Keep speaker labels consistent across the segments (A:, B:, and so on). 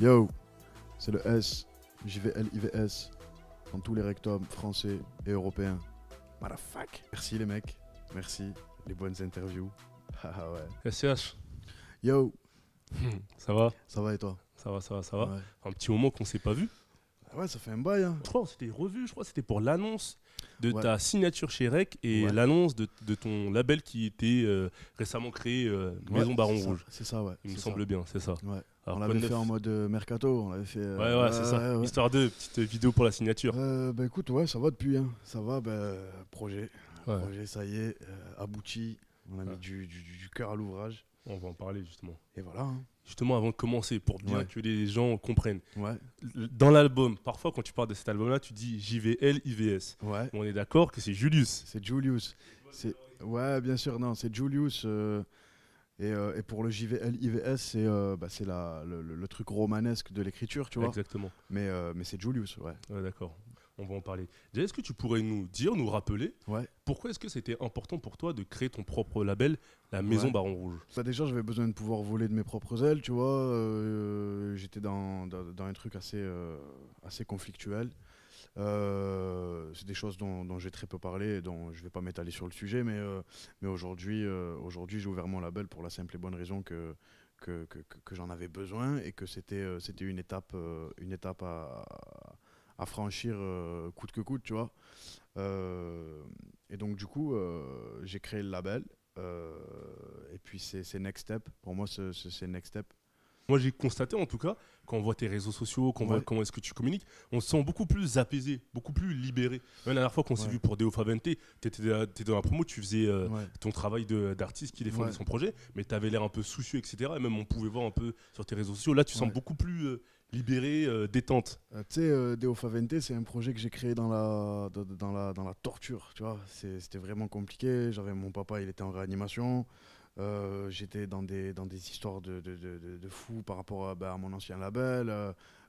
A: Yo, c'est le S, JVL-IVS, dans tous les rectums français et européens. Motherfuck. Merci les mecs, merci, les bonnes interviews. Ah ouais.
B: SCH,
A: Yo,
B: ça va?
A: ça va et toi?
B: Ça va, ça va, ça va.
A: Ouais.
B: Un petit moment qu'on s'est pas vu.
A: Ouais, ça fait un bail, hein.
B: Je crois qu'on s'était revu, je crois que c'était pour l'annonce de
A: Ouais.
B: ta signature chez Rec et
A: Ouais.
B: l'annonce de ton label qui était récemment créé, Maison
A: Ouais,
B: Baron
A: c'est ça,
B: Rouge.
A: C'est ça, ouais.
B: Il me
A: c'est
B: semble
A: ça.
B: bien, c'est ça.
A: Ouais.
B: Alors,
A: On
B: quoi de
A: l'avait
B: neuf
A: fait en mode mercato, on l'avait fait.
B: Ouais, c'est ça.
A: ouais.
B: Histoire de petite vidéo pour la signature.
A: Bah écoute, ouais, ça va depuis, hein. Ça va, projet.
B: Ouais.
A: Projet, ça y est, abouti. On a mis
B: Ouais.
A: du cœur à l'ouvrage.
B: On va en parler justement.
A: Et voilà, hein.
B: Justement, avant de commencer, pour bien
A: Ouais.
B: que les gens comprennent.
A: Ouais,
B: Dans l'album, parfois quand tu parles de cet album-là, tu dis JVL, IVS.
A: ouais.
B: On est d'accord que c'est Julius.
A: C'est Julius. Ouais, bien sûr, non, c'est Julius. Et pour le JVL IVS, c'est le truc romanesque de l'écriture, tu vois.
B: Exactement.
A: Mais c'est Julius, ouais.
B: Ouais, d'accord. On va en parler. Déjà, est-ce que tu pourrais nous rappeler,
A: Ouais.
B: pourquoi est-ce que c'était important pour toi de créer ton propre label, la Maison
A: Ouais.
B: Baron Rouge?
A: Bah déjà, j'avais besoin de pouvoir voler de mes propres ailes, tu vois. J'étais dans un truc assez conflictuel. C'est des choses dont j'ai très peu parlé et dont je vais pas m'étaler sur le sujet, mais aujourd'hui, j'ai ouvert mon label pour la simple et bonne raison que j'en avais besoin et que c'était une étape à franchir coûte que coûte, tu vois. Et donc du coup, j'ai créé le label et puis c'est Next Step. Pour moi, c'est Next Step.
B: Moi, j'ai constaté en tout cas, quand on voit tes réseaux sociaux, quand on voit
A: Ouais.
B: comment est-ce que tu communiques, on se sent beaucoup plus apaisé, beaucoup plus libéré. Même la dernière fois qu'on s'est
A: Ouais.
B: vu pour Deo Favente, tu étais dans la promo, tu faisais
A: Ouais.
B: ton travail d'artiste qui défendait
A: Ouais.
B: son projet, mais tu avais l'air un peu soucieux, etc. Et même on pouvait voir un peu sur tes réseaux sociaux. Là, tu sens
A: Ouais.
B: beaucoup plus libéré, détente.
A: Tu sais, Deo Favente, c'est un projet que j'ai créé dans la torture, tu vois. C'était vraiment compliqué. Mon papa, il était en réanimation. J'étais dans des histoires de fous par rapport à mon ancien label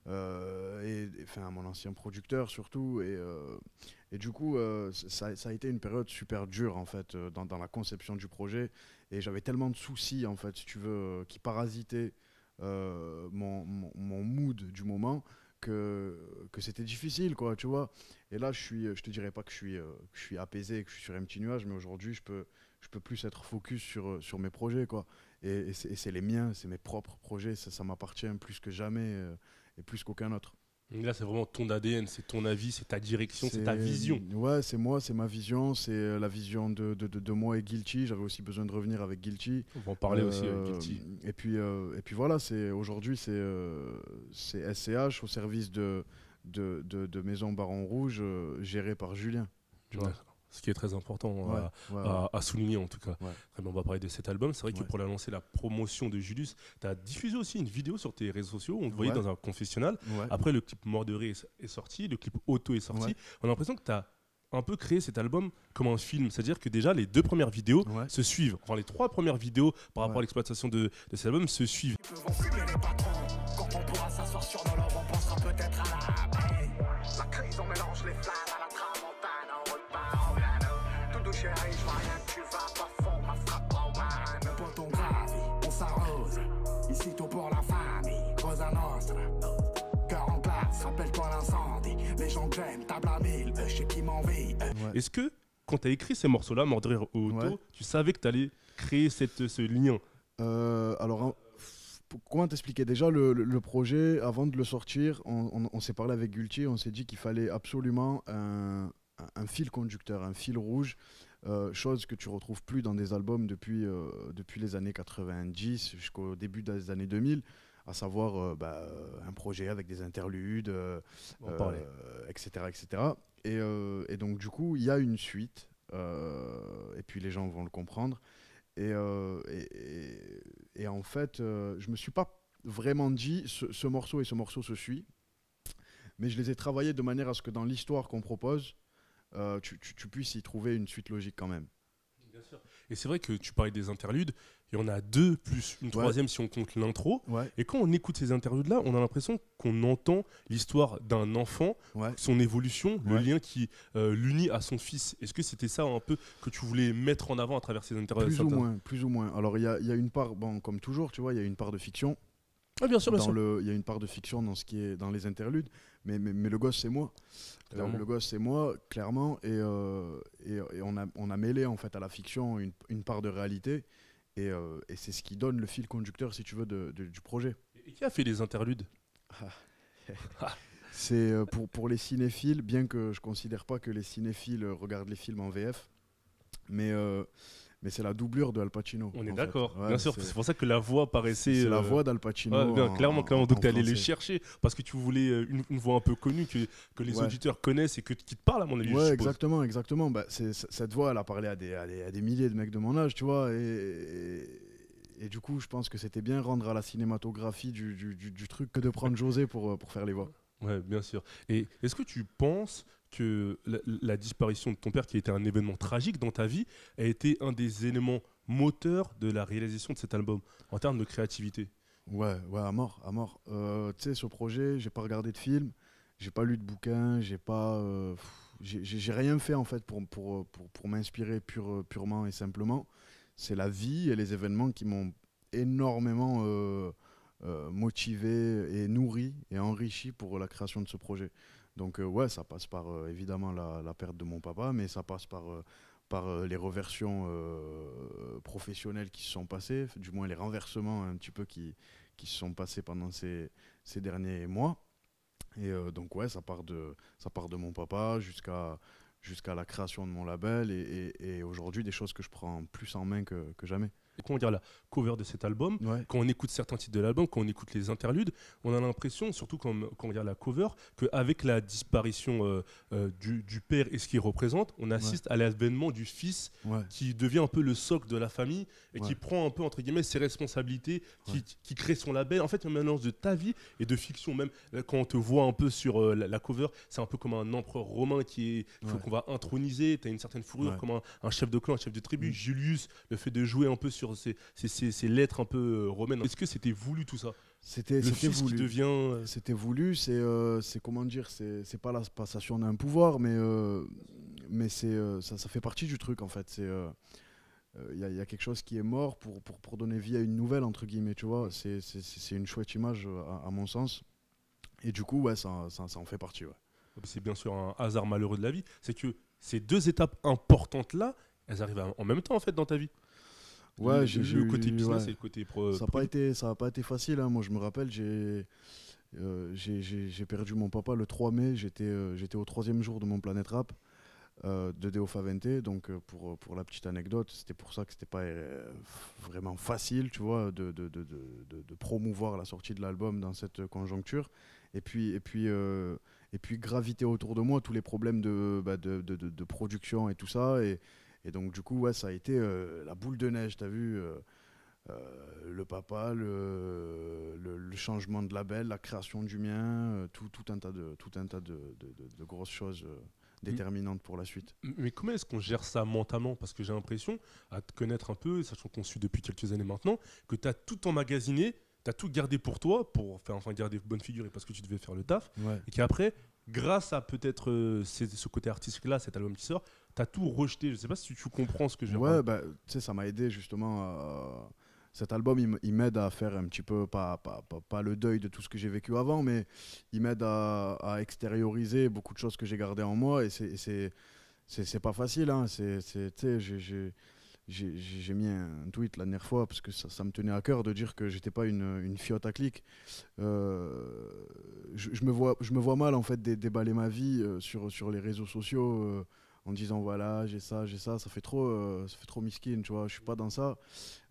A: à mon ancien producteur surtout. Et du coup, ça a été une période super dure en fait dans la conception du projet. Et j'avais tellement de soucis en fait, si tu veux, qui parasitaient mon mood du moment que c'était difficile, quoi, tu vois. Et là, je te dirais pas que je suis apaisé, que je suis sur un petit nuage, mais aujourd'hui, je peux plus être focus sur mes projets, quoi. Et c'est les miens, c'est mes propres projets, ça m'appartient plus que jamais et plus qu'aucun autre.
B: Et là, c'est vraiment ton ADN, c'est ton avis, c'est ta direction, c'est ta vision.
A: Ouais, c'est moi, c'est ma vision, c'est la vision de moi et Guilty. J'avais aussi besoin de revenir avec Guilty.
B: On va en parler aussi avec Guilty.
A: Et puis voilà, aujourd'hui, c'est SCH au service de Maison Baron Rouge, géré par Julien. Tu vois.
B: D'accord. Ce qui est très important
A: Ouais, ouais.
B: à souligner en tout cas.
A: Ouais.
B: Très bien, on va parler de cet album. C'est vrai que
A: Ouais.
B: pour lancer la promotion de Julius, tu as diffusé aussi une vidéo sur tes réseaux sociaux. On te voyait
A: Ouais.
B: dans un confessionnal.
A: Ouais.
B: Après, le clip Morderé est sorti, le clip Auto est sorti.
A: Ouais.
B: On a l'impression que tu as un peu créé cet album comme un film. C'est-à-dire que déjà, les deux premières vidéos
A: Ouais.
B: se suivent. Enfin, les trois premières vidéos par rapport
A: Ouais.
B: à l'exploitation de cet album se suivent.
C: Vont fumer les patrons. Quand on pourra s'asseoir sur nos lobes, on pensera peut-être à la paix. La crise, on mélange les flammes à la tramontane, on roule pas au piano. Tout doux chéri, je vois rien que tu vas pas fond, ma frappe romane. Le poton gravi, on s'arrose. Ici tout pour la famille, Cosa Nostra. Cœur en glace, rappelle-toi l'incendie. Les gens que j'aime, table à mille, je sais qui m'envie.
A: Ouais.
B: Est-ce que quand tu as écrit ces morceaux-là, Morderé Auto,
A: Ouais.
B: tu savais que tu allais créer ce lien?
A: Alors, comment t'expliquer? Déjà, le projet, avant de le sortir, on s'est parlé avec Gulti, on s'est dit qu'il fallait absolument un fil conducteur, un fil rouge, chose que tu retrouves plus dans des albums depuis les années 90 jusqu'au début des années 2000, à savoir un projet avec des interludes,
B: On va en parler.
A: etc. etc. Et donc, du coup, il y a une suite, et puis les gens vont le comprendre. Et en fait, je me suis pas vraiment dit ce morceau et ce morceau se suit, mais je les ai travaillés de manière à ce que dans l'histoire qu'on propose, tu puisses y trouver une suite logique quand même.
B: Bien sûr. Et c'est vrai que tu parlais des interludes, il y en a deux plus une troisième si on compte l'intro.
A: Ouais,
B: Et quand on écoute ces interludes-là, on a l'impression qu'on entend l'histoire d'un enfant,
A: ouais.
B: son évolution, le
A: Ouais.
B: lien qui l'unit à son fils. Est-ce que c'était ça un peu que tu voulais mettre en avant à travers ces interludes?
A: Plus ou moins. Alors il y a une part, bon, comme toujours, tu vois, il y a une part de fiction.
B: Ah, bien sûr, bien sûr.
A: Il y a une part de fiction dans ce qui est dans les interludes, mais le gosse c'est moi.
B: Clairement.
A: Le gosse c'est moi, clairement, et on a mêlé en fait à la fiction une part de réalité, et c'est ce qui donne le fil conducteur, si tu veux, du projet.
B: Et qui a fait les interludes?
A: C'est pour les cinéphiles, bien que je considère pas que les cinéphiles regardent les films en VF, mais c'est la doublure de Al Pacino.
B: On est
A: en
B: d'accord,
A: fait. Ouais,
B: bien sûr. C'est pour ça que la voix paraissait.
A: c'est la voix d'Al Pacino.
B: Ouais, bien, clairement. Donc tu es allé les
A: français.
B: chercher parce que tu voulais une voix un peu connue que les
A: Ouais.
B: auditeurs connaissent et qui te parle, à mon avis. je
A: Ouais,
B: suppose.
A: exactement. Bah, cette voix, elle a parlé à des milliers de mecs de mon âge, tu vois. Et du coup, je pense que c'était bien rendre à la cinématographie du truc que de prendre José pour faire les voix.
B: Ouais, bien sûr. Et est-ce que tu penses que la disparition de ton père, qui a été un événement tragique dans ta vie, a été un des éléments moteurs de la réalisation de cet album en termes de créativité?
A: Ouais, à mort, à mort. Tu sais, ce projet, j'ai pas regardé de film, j'ai pas lu de bouquin, j'ai rien fait en fait pour m'inspirer purement et simplement. C'est la vie et les événements qui m'ont énormément motivé et nourri et enrichi pour la création de ce projet. Donc ouais, ça passe par évidemment la perte de mon papa, mais ça passe par les reversions professionnelles qui se sont passées, du moins les renversements un petit peu qui se sont passés pendant ces derniers mois. Et donc ouais, ça part de mon papa jusqu'à la création de mon label et aujourd'hui des choses que je prends plus en main que jamais.
B: Et quand on regarde la cover de cet album,
A: Ouais.
B: quand on écoute certains titres de l'album, quand on écoute les interludes, on a l'impression, surtout quand on regarde la cover, qu'avec la disparition du père et ce qu'il représente, on assiste à l'avènement du fils
A: Ouais.
B: qui devient un peu le socle de la famille et
A: Ouais.
B: qui prend un peu, entre guillemets, ses responsabilités,
A: Ouais.
B: qui crée son label. En fait, un mélange de ta vie et de fiction. Même là, quand on te voit un peu sur la cover, c'est un peu comme un empereur romain qu'on va introniser. Tu as une certaine fourrure,
A: Ouais.
B: comme un chef de clan, un chef de tribu.
A: Mm.
B: Julius, le fait de jouer un peu sur ces lettres un peu romaines. Est-ce que c'était voulu tout ça?
A: C'était
B: Le fils
A: voulu.
B: qui devient...
A: C'était voulu, c'est comment dire, c'est pas la passation d'un pouvoir, mais ça fait partie du truc en fait. Il y a quelque chose qui est mort pour donner vie à une nouvelle entre guillemets, tu vois. C'est une chouette image à mon sens. Et du coup, ouais, ça en fait partie, ouais.
B: C'est bien sûr un hasard malheureux de la vie. C'est que ces deux étapes importantes-là, elles arrivent en même temps en fait dans ta vie.
A: Ouais,
B: le côté business
A: ouais.
B: et le côté
A: Ça n'a pas été facile, hein. Moi, je me rappelle, j'ai perdu mon papa le 3 mai. J'étais au 3e jour de mon Planète Rap de Deo Favente. Donc, pour la petite anecdote, c'était pour ça que c'était pas vraiment facile, tu vois, de promouvoir la sortie de l'album dans cette conjoncture. Et puis graviter autour de moi tous les problèmes de production et tout ça. Et donc, du coup, ouais, ça a été la boule de neige, t'as vu, le papa, le changement de label, la création du mien, tout un tas de grosses choses déterminantes pour la suite.
B: Mais comment est-ce qu'on gère ça mentalement? Parce que j'ai l'impression, à te connaître un peu, sachant qu'on suit depuis quelques années maintenant, que tu as tout emmagasiné, tu as tout gardé pour toi, pour faire enfin garder bonne figure et parce que tu devais faire le taf.
A: Ouais.
B: Et qu'après, grâce à peut-être ce côté artistique-là, cet album qui sort, tu as tout rejeté. Je sais pas si tu comprends ce que je veux dire.
A: Ouais, bah, tu sais, ça m'a aidé justement. Cet album, il m'aide à faire un petit peu, pas le deuil de tout ce que j'ai vécu avant, mais il m'aide à extérioriser beaucoup de choses que j'ai gardées en moi. Et c'est pas facile, hein. Tu sais, j'ai mis un tweet la dernière fois parce que ça me tenait à cœur de dire que j'étais pas une fiotte à clic. Je me vois mal en fait déballer ma vie sur les réseaux sociaux en disant voilà j'ai ça, ça fait trop miskin, tu vois. Je suis pas dans ça.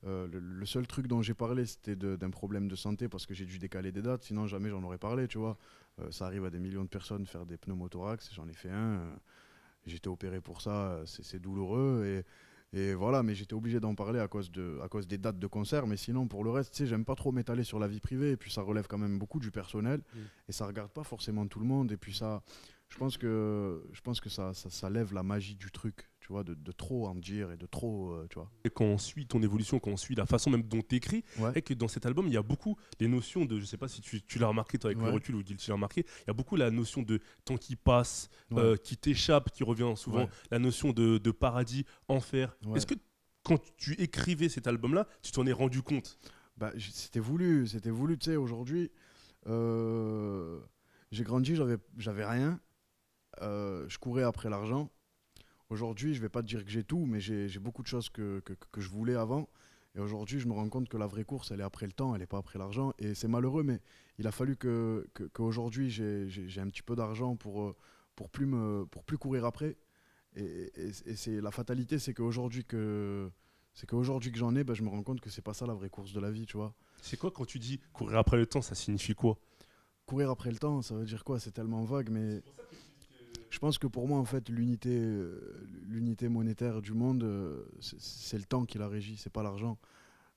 A: Le seul truc dont j'ai parlé c'était d'un problème de santé parce que j'ai dû décaler des dates, sinon jamais j'en aurais parlé, tu vois. Ça arrive à des millions de personnes faire des pneumothorax, j'en ai fait un. J'étais opéré pour ça, c'est douloureux et voilà, mais j'étais obligé d'en parler à cause des dates de concert, mais sinon pour le reste, tu sais, j'aime pas trop m'étaler sur la vie privée, et puis ça relève quand même beaucoup du personnel, et ça regarde pas forcément tout le monde, et puis ça, je pense que ça lève la magie du truc, tu vois, de trop en dire et de trop, tu vois.
B: Et quand on suit ton évolution, quand on suit la façon même dont tu écris,
A: Ouais.
B: et que dans cet album, il y a beaucoup les notions de, je sais pas si tu l'as remarqué toi avec le
A: Ouais.
B: recul ou tu l'as remarqué, il y a beaucoup la notion de temps qui passe,
A: Ouais.
B: qui t'échappe, qui revient souvent,
A: Ouais.
B: la notion de paradis, enfer.
A: Ouais.
B: Est-ce que quand tu écrivais cet album-là, tu t'en es rendu compte?
A: Bah, c'était voulu, tu sais, aujourd'hui, j'ai grandi, j'avais rien, je courais après l'argent. Aujourd'hui, je vais pas te dire que j'ai tout, mais j'ai beaucoup de choses que je voulais avant. Et aujourd'hui, je me rends compte que la vraie course, elle est après le temps, elle n'est pas après l'argent. Et c'est malheureux, mais il a fallu qu'aujourd'hui, j'ai un petit peu d'argent pour plus courir après. Et c'est la fatalité, c'est qu'aujourd'hui que j'en ai, bah, je me rends compte que c'est pas ça la vraie course de la vie, tu vois.
B: C'est quoi quand tu dis courir après le temps, ça signifie quoi?
A: Courir après le temps, ça veut dire quoi? C'est tellement vague, mais je pense que pour moi, en fait, l'unité monétaire du monde, c'est le temps qui la régit, c'est pas l'argent.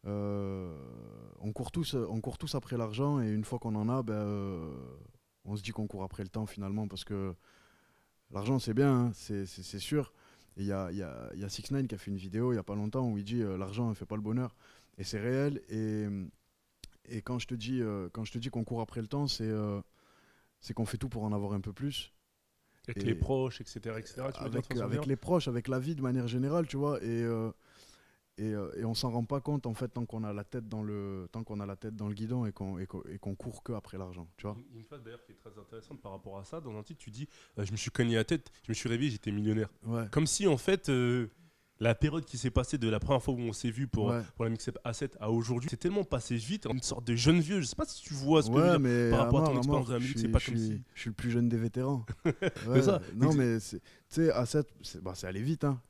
A: On court tous après l'argent et une fois qu'on en a, ben, on se dit qu'on court après le temps finalement parce que l'argent c'est bien, hein, c'est sûr. Et il y a 6ix9ine qui a fait une vidéo il y a pas longtemps où il dit l'argent ne fait pas le bonheur. Et c'est réel. Et quand je te dis qu'on court après le temps, c'est qu'on fait tout pour en avoir un peu plus.
B: Avec
A: Et
B: les proches, etc. etc. Tu veux dire,
A: avec les proches, avec la vie de manière générale, tu vois. Et on s'en rend pas compte en fait tant qu'on a la tête dans le guidon et qu'on court que après l'argent, tu vois.
B: Une phrase d'ailleurs qui est très intéressante par rapport à ça, dans un titre tu dis je me suis cogné la tête, je me suis réveillé, j'étais millionnaire.
A: Ouais.
B: Comme si en fait la période qui s'est passée de la première fois où on s'est vu pour la mixtape A7 à aujourd'hui, c'est tellement passé vite, une sorte de jeune vieux, je sais pas si tu vois ce que je veux dire
A: mais
B: par rapport à ton
A: mort,
B: expérience de la musique, c'est pas comme si...
A: Je suis le plus jeune des vétérans. Ouais,
B: C'est ça.
A: non mais tu sais A7 c'est allé vite, hein.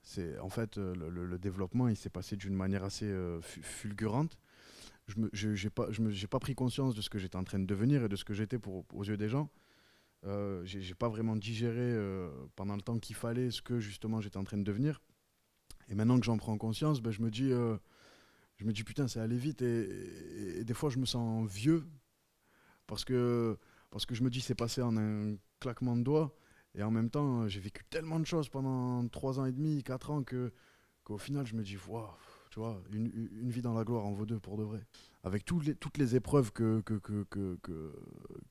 A: En fait le développement il s'est passé d'une manière assez fulgurante. J'ai pas pris conscience de ce que j'étais en train de devenir et de ce que j'étais aux yeux des gens. J'ai pas vraiment digéré pendant le temps qu'il fallait ce que justement j'étais en train de devenir. Et maintenant que j'en prends conscience, ben, je me dis putain, c'est allé vite. Et des fois, je me sens vieux parce que je me dis c'est passé en un claquement de doigts. Et en même temps, j'ai vécu tellement de choses pendant 3 ans et demi, 4 ans qu'au final, je me dis, waouh, tu vois, une vie dans la gloire en vaut deux pour de vrai. Avec toutes les épreuves que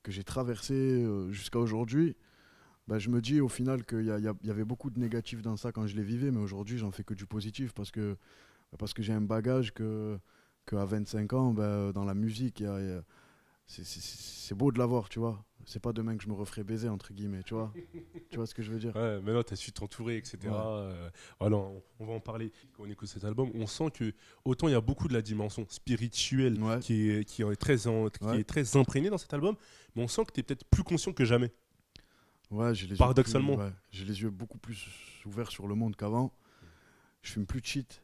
A: j'ai traversées jusqu'à aujourd'hui, bah, je me dis au final qu'il y avait beaucoup de négatifs dans ça quand je les vivais, mais aujourd'hui j'en fais que du positif parce que j'ai un bagage qu'à 25 ans, bah, dans la musique, c'est beau de l'avoir, tu vois. C'est pas demain que je me referai baiser, entre guillemets, tu vois. Tu vois ce que je veux dire?
B: Ouais, maintenant tu as su t'entourer, etc.
A: Ouais.
B: Voilà, on va en parler quand on écoute cet album. On sent que autant il y a beaucoup de la dimension spirituelle
A: Ouais.
B: qui est très,
A: Ouais.
B: est très imprégnée dans cet album, mais on sent que tu es peut-être plus conscient que jamais.
A: Ouais,
B: Paradoxalement.
A: J'ai les yeux beaucoup plus ouverts sur le monde qu'avant. Je fume plus de shit.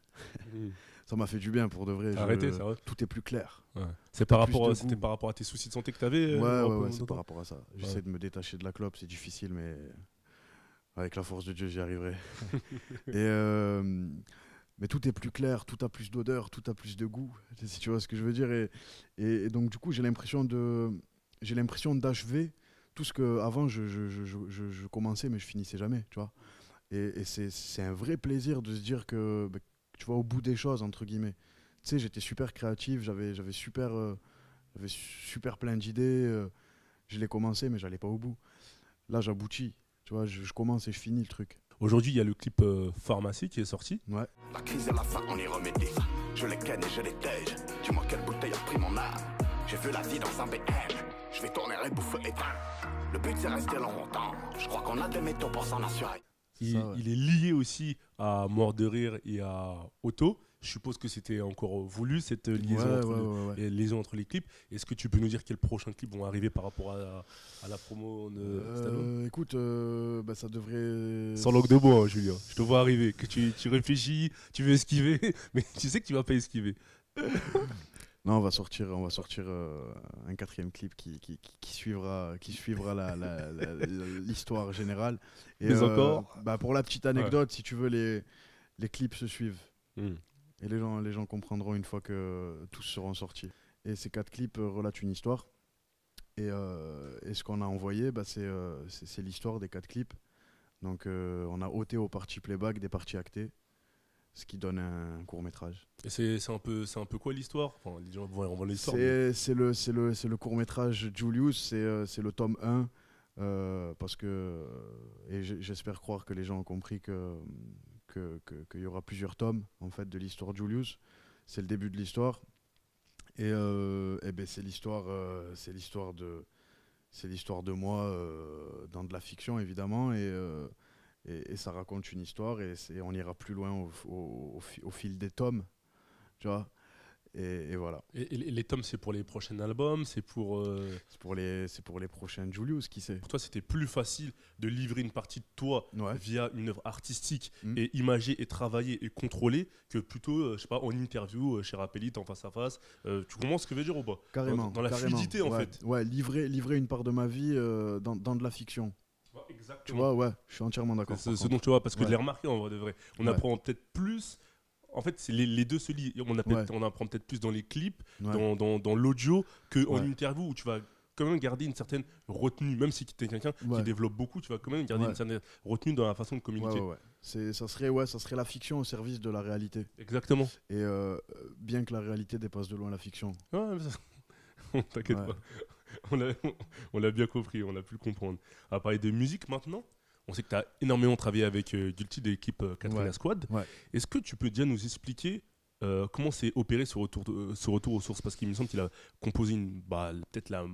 A: Ça m'a fait du bien pour de vrai.
B: T'as arrêté, ça va.
A: Tout est plus clair.
B: Ouais. C'était par
A: goût.
B: rapport à tes soucis de santé que tu avais
A: Ouais, c'est par rapport à ça. J'essaie de me détacher de la clope, c'est difficile, mais avec la force de Dieu, j'y arriverai. Mais tout est plus clair, tout a plus d'odeur, tout a plus de goût, si tu vois ce que je veux dire. Et donc, du coup, j'ai l'impression d'achever tout ce que avant je commençais, mais je finissais jamais, tu vois. Et c'est un vrai plaisir de se dire que, bah, tu vois, au bout des choses, entre guillemets. Tu sais, j'étais super créatif, j'avais super plein d'idées. Je l'ai commencé, mais j'allais pas au bout. Là, j'aboutis. Tu vois, je commence et je finis le truc.
B: Aujourd'hui, il y a le clip Pharmacie qui est sorti.
A: Ouais.
C: La crise et la faim, on y remédie. Je les ken et je les tège. Dis-moi quelle bouteille a pris mon âme. J'ai vu la vie dans un BM. Je vais tourner les bouffes éteints. Le but c'est rester longtemps. Je crois qu'on a des métaux pour s'en assurer.
B: Il
A: ouais.
B: est lié aussi à Mort de Rire et à Otto. Je suppose que c'était encore voulu cette liaison, liaison entre les clips. Est-ce que tu peux nous dire quels prochains clips vont arriver par rapport à la promo de cet album?
A: Écoute, bah, ça devrait.
B: Sans langue de bois, hein, Julien. Je te vois arriver, que tu réfléchis, tu veux esquiver, mais tu sais que tu vas pas esquiver.
A: Non, on va sortir un 4e clip qui suivra l'histoire générale. Et,
B: mais encore
A: bah, pour la petite anecdote, si tu veux, les clips se suivent. Et les gens comprendront une fois que tous seront sortis. Et ces 4 clips relatent une histoire. Et ce qu'on a envoyé, bah, c'est l'histoire des 4 clips. Donc on a ôté aux parties playback des parties actées, ce qui donne un court-métrage.
B: Et c'est un peu quoi l'histoire? Enfin, les gens vont voir l'histoire.
A: C'est le court-métrage Julius, c'est le tome 1. Parce que, et j'espère croire que les gens ont compris qu'il y aura plusieurs tomes en fait, de l'histoire Julius. C'est le début de l'histoire. Et ben c'est l'histoire de moi dans de la fiction évidemment et ça raconte une histoire et on ira plus loin au fil des tomes, tu vois. Et voilà.
B: Et les tomes, c'est pour les prochains albums, c'est pour.
A: C'est pour les prochaines Julius, qui sait.
B: Pour toi, c'était plus facile de livrer une partie de toi
A: Ouais.
B: via une œuvre artistique
A: Mm.
B: et imagée et travaillée et contrôlée que plutôt, je sais pas, en interview chez Rapelite en face à face. Tu comprends ce que je veux dire ou pas?
A: Carrément.
B: Dans la
A: carrément.
B: fluidité en
A: Ouais,
B: fait.
A: Ouais, livrer une part de ma vie dans de la fiction. Tu
B: Exactement.
A: vois, ouais, je suis entièrement d'accord.
B: C'est
A: par
B: ce
A: contre.
B: dont tu vois, parce que
A: Ouais.
B: je l'ai remarqué en vrai de vrai. On
A: Ouais.
B: apprend peut-être plus. En fait, c'est les deux se lient. On apprend peut-être plus dans les clips,
A: Ouais.
B: dans l'audio, qu'en
A: Ouais.
B: interview où tu vas quand même garder une certaine retenue. Même si tu es quelqu'un qui
A: Ouais.
B: développe beaucoup, tu vas quand même garder
A: Ouais.
B: une certaine retenue dans la façon de
A: Ouais,
B: communiquer.
A: ouais, ouais. Ça serait la fiction au service de la réalité.
B: Exactement.
A: Et bien que la réalité dépasse de loin la fiction.
B: Ouais, mais ça- T'inquiète
A: Ouais.
B: pas. On l'a on l'a bien compris, on a pu le comprendre. On va parler de musique maintenant. On sait que tu as énormément travaillé avec Guilty de l'équipe Katrina
A: Ouais.
B: Squad.
A: Ouais.
B: Est-ce que tu peux déjà nous expliquer comment s'est opéré ce retour aux sources? Parce qu'il me semble qu'il a composé peut-être la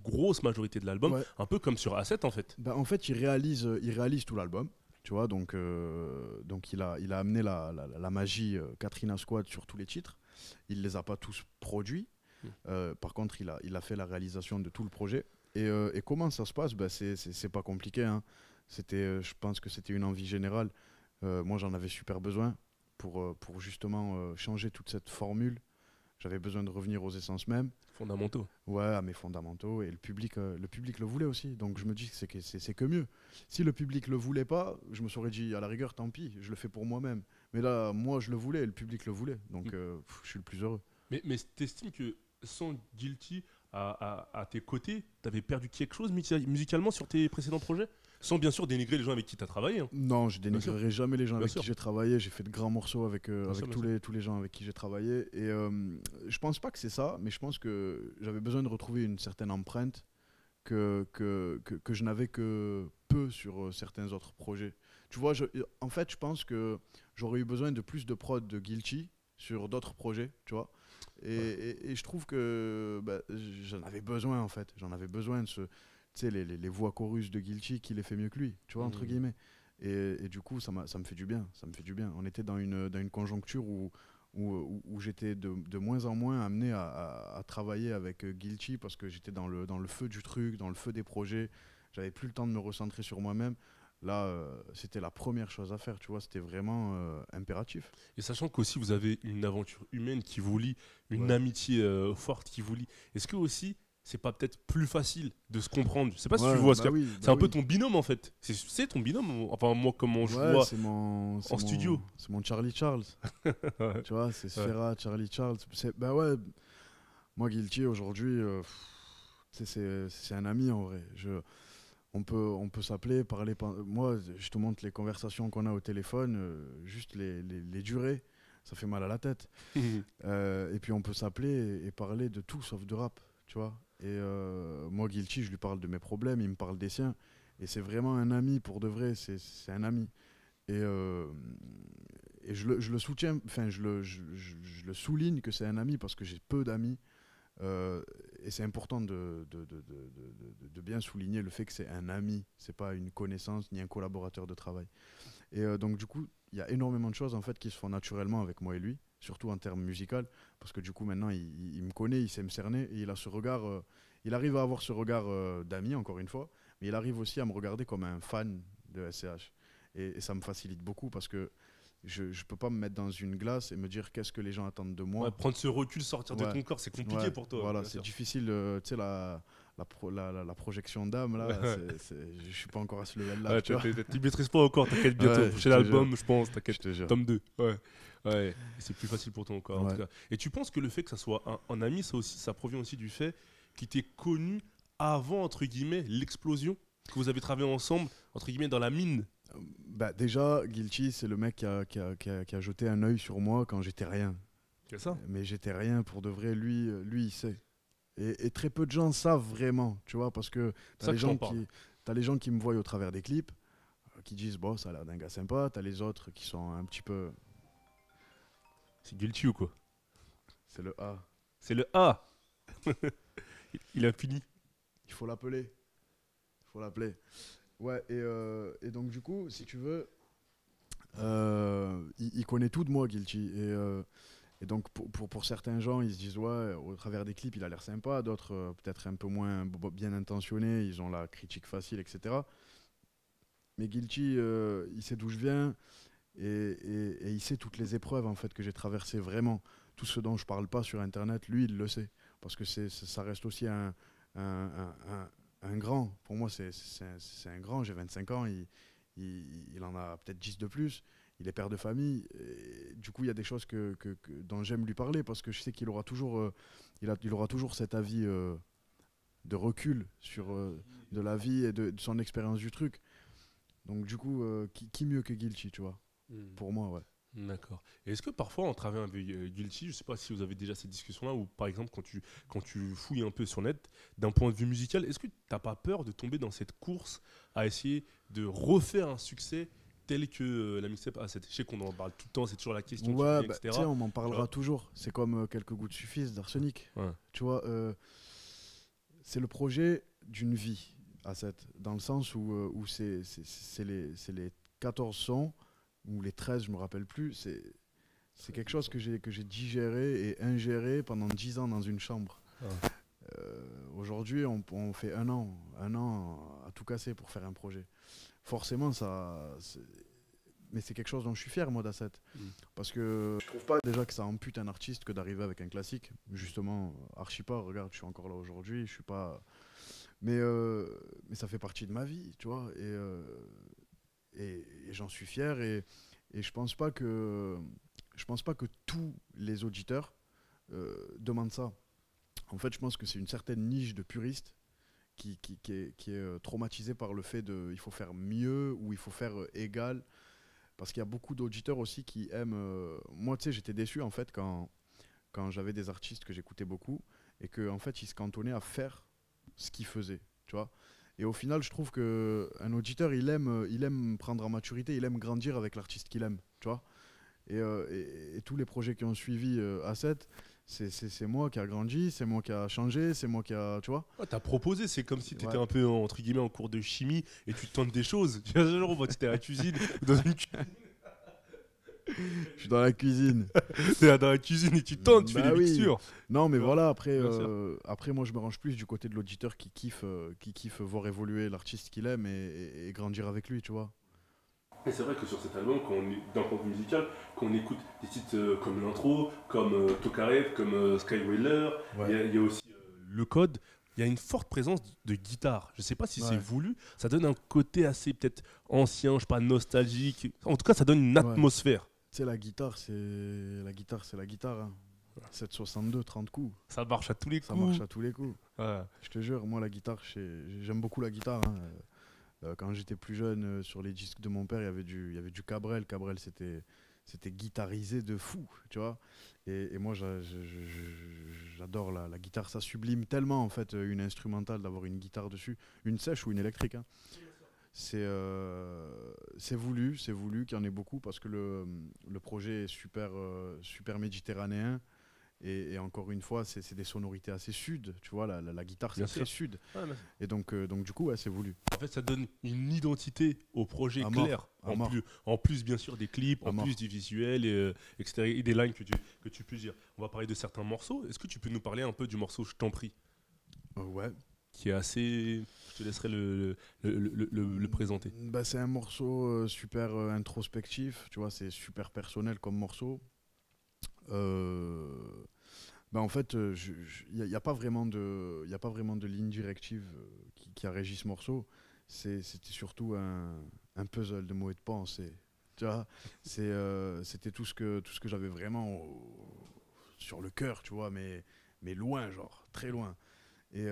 B: grosse majorité de l'album,
A: Ouais.
B: un peu comme sur A7 en fait.
A: Bah, en fait, il réalise tout l'album. Tu vois, donc il a amené la magie Katrina Squad sur tous les titres. Il les a pas tous produits. Par contre, il a fait la réalisation de tout le projet. Et comment ça se passe? Bah, c'est pas compliqué, hein. Je pense que c'était une envie générale. Moi, j'en avais super besoin pour justement changer toute cette formule. J'avais besoin de revenir aux essences mêmes.
B: Fondamentaux.
A: Ouais, à mes fondamentaux. Et le public le voulait aussi. Donc je me dis que c'est que mieux. Si le public le voulait pas, je me serais dit à la rigueur, tant pis, je le fais pour moi-même. Mais là, moi, je le voulais et le public le voulait. Donc je suis le plus heureux.
B: Mais t'estimes que sans Guilty à tes côtés, t'avais perdu quelque chose musicalement sur tes précédents projets? Sans bien sûr dénigrer les gens avec qui t'as travaillé. Hein.
A: Non, je dénigrerai jamais les gens
B: Bien
A: avec
B: sûr.
A: qui j'ai travaillé. J'ai fait de grands morceaux avec
B: sûr,
A: tous les gens avec qui j'ai travaillé. Et je pense pas que c'est ça, mais je pense que j'avais besoin de retrouver une certaine empreinte que je n'avais que peu sur certains autres projets. Tu vois, en fait, je pense que j'aurais eu besoin de plus de prod de Guilty sur d'autres projets, tu vois. Et je trouve que j'en avais besoin, en fait. J'en avais besoin de tu sais, les voix chorus de Guilty qui les fait mieux que lui, tu vois, entre guillemets. Et du coup, ça me fait du bien. Ça me fait du bien. On était dans une conjoncture où j'étais de moins en moins amené à travailler avec Guilty parce que j'étais dans le feu du truc, dans le feu des projets. J'avais plus le temps de me recentrer sur moi-même. Là, c'était la première chose à faire, tu vois, c'était vraiment impératif.
B: Et sachant qu'aussi vous avez une aventure humaine qui vous lie, une
A: Ouais.
B: amitié forte qui vous lie, est-ce que aussi c'est pas peut-être plus facile de se comprendre? Je sais pas si
A: Ouais,
B: tu vois
A: bah oui,
B: c'est
A: bah
B: un peu
A: oui.
B: ton binôme en fait. C'est ton binôme. Enfin moi comment je
A: Ouais,
B: vois.
A: c'est mon
B: studio.
A: C'est mon Charlie Charles.
B: Ouais.
A: Tu vois, c'est Sfera, Charlie Charles. Bah ouais, moi Guilty aujourd'hui, tu sais, c'est un ami en vrai. On peut s'appeler, parler. Moi, je te montre les conversations qu'on a au téléphone, juste les durées, ça fait mal à la tête. Et puis on peut s'appeler et parler de tout sauf de rap, tu vois. Et moi, Guilty, je lui parle de mes problèmes, il me parle des siens. Et c'est vraiment un ami pour de vrai, c'est un ami. Et je le soutiens, enfin, je le souligne que c'est un ami parce que j'ai peu d'amis. Et c'est important de bien souligner le fait que c'est un ami, c'est pas une connaissance ni un collaborateur de travail. Et donc du coup, il y a énormément de choses en fait qui se font naturellement avec moi et lui, surtout en termes musical, parce que du coup maintenant il me connaît, il sait me cerner et il a ce regard, il arrive à avoir ce regard d'ami encore une fois, mais il arrive aussi à me regarder comme un fan de SCH. Et ça me facilite beaucoup parce que je peux pas me mettre dans une glace et me dire qu'est-ce que les gens attendent de moi.
B: Ouais, prendre ce recul, sortir de
A: Ouais.
B: ton corps, c'est compliqué
A: Ouais,
B: pour toi.
A: voilà,
B: bien
A: c'est
B: sûr.
A: difficile, tu sais, la projection d'âme, là,
B: Ouais.
A: je suis pas encore à ce level-là,
B: Ouais,
A: tu vois.
B: tu maîtrises pas encore, t'inquiète bientôt.
A: Ouais, je
B: Chez
A: te
B: l'album,
A: jure.
B: je pense,
A: Je
B: t'inquiète.
A: te jure.
B: Tome 2. Ouais. Ouais. Et c'est plus facile pour toi encore, en
A: Ouais.
B: tout cas. Et tu penses que le fait que ça soit un ami, ça provient aussi du fait qu'il t'ait connu avant, entre guillemets, l'explosion que vous avez travaillé ensemble, entre guillemets, dans la mine?
A: Bah, déjà, Guilty, c'est le mec qui a jeté un œil sur moi quand j'étais rien.
B: C'est ça?
A: Mais j'étais rien pour de vrai, lui il sait. Et très peu de gens savent vraiment, tu vois, parce que
B: C'est
A: t'as
B: ça
A: les,
B: que j'en
A: gens
B: parle.
A: t'as les gens qui me voient au travers des clips, qui disent, bon, ça a l'air d'un gars sympa, t'as les autres qui sont un petit peu...
B: C'est guilty ou quoi?
A: C'est le A.
B: C'est le A. Il a fini.
A: Il faut l'appeler. Il faut l'appeler. Ouais, et donc du coup, si tu veux, il connaît tout de moi, Guilty. Et donc pour certains gens, ils se disent, ouais, au travers des clips, il a l'air sympa. D'autres, peut-être un peu moins bien intentionnés, ils ont la critique facile, etc. Mais Guilty, il sait d'où je viens et il sait toutes les épreuves en fait que j'ai traversées vraiment. Tout ce dont je parle pas sur Internet, lui, il le sait. Parce que ça reste aussi un, un- un grand. Pour moi, c'est un grand. J'ai 25 ans, il en a peut-être 10 de plus. Il est père de famille. Et du coup, il y a des choses dont j'aime lui parler parce que je sais qu'il aura toujours, il aura toujours cet avis de recul sur de la vie et de son expérience du truc. Donc du coup, qui mieux que Guilty, tu vois? Pour moi, ouais.
B: D'accord. Et est-ce que parfois, en travaillant avec Guilty, je ne sais pas si vous avez déjà cette discussion-là, ou par exemple, quand tu fouilles un peu sur net, d'un point de vue musical, est-ce que tu n'as pas peur de tomber dans cette course à essayer de refaire un succès tel que la mixtape A7? Je sais qu'on en parle tout le temps, c'est toujours la question qui
A: Ouais,
B: vient,
A: bah, tu
B: etc.
A: sais, on m'en
B: Tu
A: parlera
B: vois.
A: toujours. C'est comme quelques gouttes suffisent d'Arsenic.
B: Ouais.
A: Tu vois, c'est le projet d'une vie, A7, dans le sens où c'est les 14 sons, ou les 13, je me rappelle plus. C'est quelque chose que j'ai digéré et ingéré pendant 10 ans dans une chambre.
B: Ouais.
A: Aujourd'hui, on fait un an à tout casser pour faire un projet. Forcément, mais c'est quelque chose dont je suis fier, moi, d'A7. Parce que je trouve pas déjà que ça ampute un artiste que d'arriver avec un classique. Justement, archi pas. Regarde, je suis encore là aujourd'hui. Je suis pas. Mais ça fait partie de ma vie, tu vois. Et j'en suis fier. Et je pense pas que tous les auditeurs demandent ça. En fait, je pense que c'est une certaine niche de puristes qui est traumatisée par le fait de il faut faire mieux ou il faut faire égal. Parce qu'il y a beaucoup d'auditeurs aussi qui aiment. Moi, tu sais, j'étais déçu en fait quand j'avais des artistes que j'écoutais beaucoup et qu'en fait, ils se cantonnaient à faire ce qu'ils faisaient, tu vois. Et au final, je trouve qu'un auditeur, il aime prendre en maturité, il aime grandir avec l'artiste qu'il aime, tu vois. Et tous les projets qui ont suivi A7, c'est moi qui a grandi, c'est moi qui a changé, c'est moi qui a, tu vois.
B: Ouais, t'as proposé, c'est comme si tu étais
A: Ouais.
B: un peu entre guillemets en cours de chimie et tu tentes des choses. Tu vois, genre, tu étais à la cuisine, ou dans une
A: Je suis dans la cuisine.
B: t'es dans la cuisine et tu tentes, tu fais
A: Bah
B: des
A: oui.
B: mixtures.
A: Non, mais
B: Tu vois.
A: voilà, après,
B: Bien sûr.
A: après, moi, je me range plus du côté de l'auditeur qui kiffe voir évoluer l'artiste qu'il aime et grandir avec lui, tu vois.
B: Et c'est vrai que sur cet album, d'un point de vue musical, quand on écoute des titres comme l'intro, comme Tokarev, comme Skywhaler,
A: Ouais.
B: il y a aussi le code, il y a une forte présence de guitare. Je sais pas si c'est
A: Ouais.
B: voulu, ça donne un côté assez peut-être ancien, je sais pas, nostalgique. En tout cas, ça donne une
A: Ouais.
B: atmosphère.
A: Tu sais, la guitare, c'est la guitare. Hein. 7,62, 30 coups.
B: Ça marche à tous les
A: Ça
B: coups.
A: marche à tous les coups.
B: Ouais.
A: Je te jure, moi, la guitare, j'aime beaucoup la guitare. Hein. Quand j'étais plus jeune, sur les disques de mon père, il y avait du Cabrel. Cabrel, c'était guitarisé de fou, tu vois. Et moi, j'adore la guitare. Ça sublime tellement, en fait, une instrumentale d'avoir une guitare dessus. Une sèche ou une électrique. Hein. C'est voulu qu'il y en ait beaucoup parce que le projet est super méditerranéen. Et encore une fois, c'est des sonorités assez sud, tu vois, la guitare c'est
B: Bien
A: très
B: sûr.
A: sud.
B: Ouais, mais
A: Et donc du coup, ouais, c'est voulu.
B: en fait, ça donne une identité au projet
A: À mort.
B: clair.
A: À mort.
B: En plus, bien sûr, des clips,
A: À
B: en
A: mort.
B: plus du visuel, etc., et des lines que tu peux dire. On va parler de certains morceaux. Est-ce que tu peux nous parler un peu du morceau Je t'en prie,
A: Ouais.
B: qui est assez. Je te laisserai le présenter.
A: Bah, c'est un morceau super introspectif, tu vois, c'est super personnel comme morceau. Bah, en fait, il n'y a pas vraiment de ligne directive qui a régi ce morceau. C'était surtout un puzzle de mots et de pensées. Tu vois, c'était tout ce que j'avais vraiment sur le cœur, tu vois, mais loin, genre, très loin. Et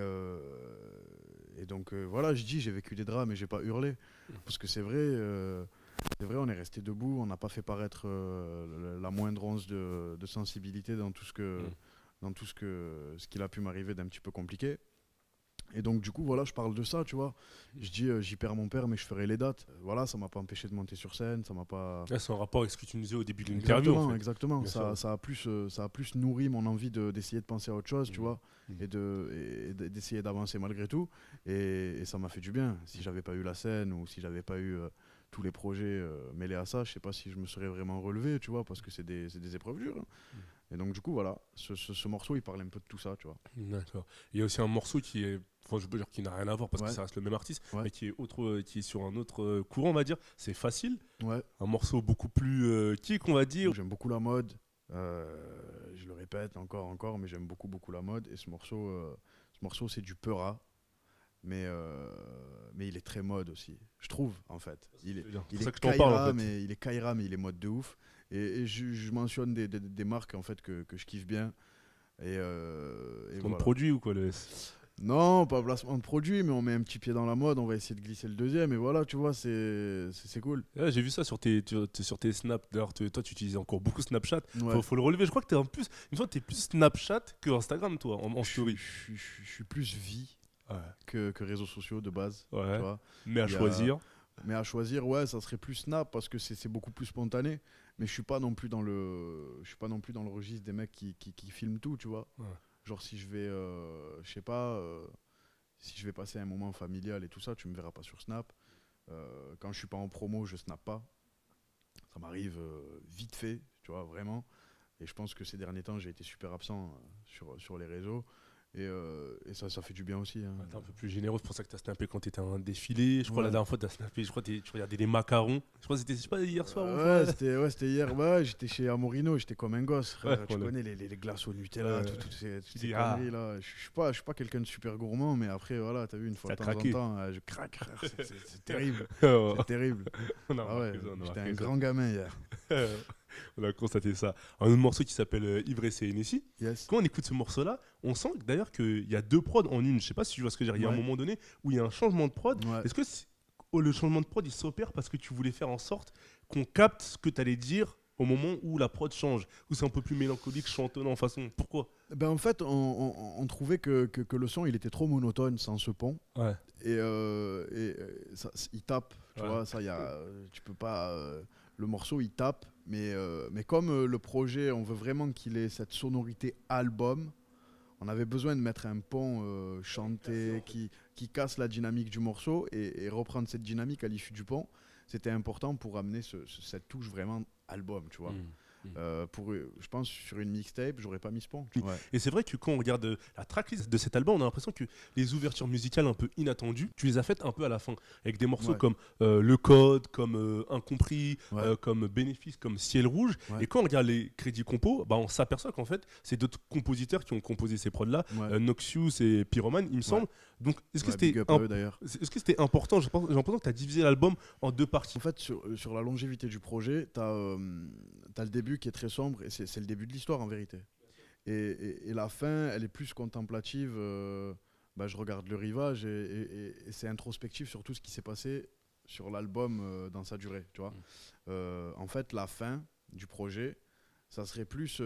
A: donc voilà, je dis, j'ai vécu des drames et j'ai pas hurlé. Parce que c'est vrai, on est resté debout, on n'a pas fait paraître la moindre once de sensibilité dans tout ce qu'il a pu m'arriver d'un petit peu compliqué. Et donc, du coup, voilà, je parle de ça, tu vois. Je dis, j'y perds mon père, mais je ferai les dates. Voilà, ça m'a pas empêché de monter sur scène, ça m'a pas.
B: Là, c'est en rapport avec ce que tu nous disais au début de l'interview.
A: Exactement,
B: En fait.
A: exactement.
B: Bien sûr.
A: Ça a plus nourri mon envie d'essayer de penser à autre chose, tu
B: Mhm.
A: vois,
B: Mhm.
A: d'essayer d'avancer malgré tout. Et ça m'a fait du bien. Si j'avais pas eu la scène ou si j'avais pas eu tous les projets mêlés à ça, je sais pas si je me serais vraiment relevé, tu vois, parce que c'est des épreuves dures, hein. Et donc, du coup, voilà, ce morceau, il parle un peu de tout ça, tu vois.
B: D'accord. Il y a aussi un morceau qui est, enfin, je peux dire qui n'a rien à voir parce que
A: Ouais.
B: ça reste le même artiste,
A: Ouais.
B: mais qui est sur un autre courant, on va dire. C'est Facile,
A: Ouais.
B: un morceau beaucoup plus kick, on va dire.
A: J'aime beaucoup la mode. Je le répète encore, mais j'aime beaucoup la mode. Et ce morceau c'est du Peura. Mais il est très mode aussi, je trouve, en fait. Il est,
B: C'est
A: il
B: pour ça
A: est
B: que je t'en parle, en fait.
A: mais il est Kaira, mais il est mode de ouf. Et je mentionne des marques, en fait, que je kiffe bien. Et
B: On
A: voilà.
B: produit ou quoi le
A: Non, pas placement de produit, mais on met un petit pied dans la mode, on va essayer de glisser le deuxième. Et voilà, tu vois, c'est cool.
B: Ouais, j'ai vu ça sur sur tes snaps. D'ailleurs, toi, tu utilises encore beaucoup Snapchat.
A: Ouais.
B: Faut le relever. Je crois que t'es plus Snapchat que Instagram, toi, en story.
A: Je suis plus vie
B: Ouais.
A: que réseaux sociaux de base.
B: Ouais.
A: Tu vois.
B: Mais à
A: Il y a-
B: choisir.
A: Mais à choisir, ouais, ça serait plus Snap parce que c'est beaucoup plus spontané. Mais je suis pas non plus dans le registre des mecs qui filment tout, tu vois.
B: Ouais.
A: Genre si je vais, je sais pas, si je vais passer un moment familial et tout ça, tu me verras pas sur Snap. Quand je suis pas en promo, je snap pas. Ça m'arrive vite fait, tu vois, vraiment. Et je pense que ces derniers temps, j'ai été super absent sur les réseaux. Et ça fait du bien aussi, hein.
B: Ouais, t'es un peu plus généreux, c'est pour ça que t'as snappé quand t'étais à un défilé. Je crois la
A: Ouais.
B: dernière fois t'as snappé, je crois que tu regardais les macarons. Je crois que c'était, je sais pas, hier soir. ou
A: Ouais,
B: quoi.
A: c'était hier. Ouais, j'étais chez Amorino, j'étais comme un gosse, frère.
B: Ouais,
A: Tu
B: voilà.
A: connais les glaces au Nutella,
B: Ouais.
A: toutes ces
B: dis, ah.
A: conneries là. Je suis pas quelqu'un de super gourmand, mais après, voilà, t'as vu, une fois
B: T'as
A: de temps
B: craqué.
A: en temps, je craque, frère. C'est terrible.
B: on
A: C'est terrible.
B: a
A: Ah ouais,
B: remarqué ça, on a
A: j'étais
B: remarqué
A: un
B: ça.
A: grand gamin hier.
B: On a constaté ça. Un autre morceau qui s'appelle Ivresse et Hennessy.
A: Yes.
B: Quand on écoute ce morceau-là, on sent d'ailleurs qu'il y a deux prods en une. Je sais pas si tu vois ce que je veux dire. Il y a un
A: Ouais.
B: moment donné où il y a un changement de prod.
A: Ouais.
B: Est-ce que le changement de prod il s'opère parce que tu voulais faire en sorte qu'on capte ce que tu allais dire au moment où la prod change, où c'est un peu plus mélancolique, chantonnant en façon. Pourquoi?
A: Ben en fait, on trouvait que le son il était trop monotone sans ce pont.
B: Ouais.
A: Ça, il tape, tu
B: Ouais.
A: vois, ça tu peux pas le morceau il tape, mais comme le projet on veut vraiment qu'il ait cette sonorité album, on avait besoin de mettre un pont chanté qui casse la dynamique du morceau et reprendre cette dynamique à l'issue du pont. C'était important pour amener cette touche vraiment album, tu vois. Je pense sur une mixtape, j'aurais pas mis ce pont.
B: Oui.
A: Ouais.
B: Et c'est vrai que quand on regarde la tracklist de cet album, on a l'impression que les ouvertures musicales un peu inattendues, tu les as faites un peu à la fin, avec des morceaux
A: Ouais.
B: comme Le Code, comme Incompris,
A: Ouais.
B: comme Bénéfice, comme Ciel Rouge.
A: Ouais.
B: Et quand on regarde les crédits compos, bah, on s'aperçoit qu'en fait, c'est d'autres compositeurs qui ont composé ces prods-là,
A: Ouais.
B: Noxious et Pyroman, il me semble. Donc, est-ce que
A: Ouais, big
B: c'était
A: up à eux, d'ailleurs.
B: est-ce que c'était important? J'ai l'impression que tu as divisé l'album en deux parties.
A: En fait, sur la longévité du projet, tu as le début qui est très sombre, et c'est le début de l'histoire en vérité. Et la fin, elle est plus contemplative. Je regarde le rivage, et c'est introspectif sur tout ce qui s'est passé sur l'album dans sa durée. Tu vois. En fait, la fin du projet, ça serait plus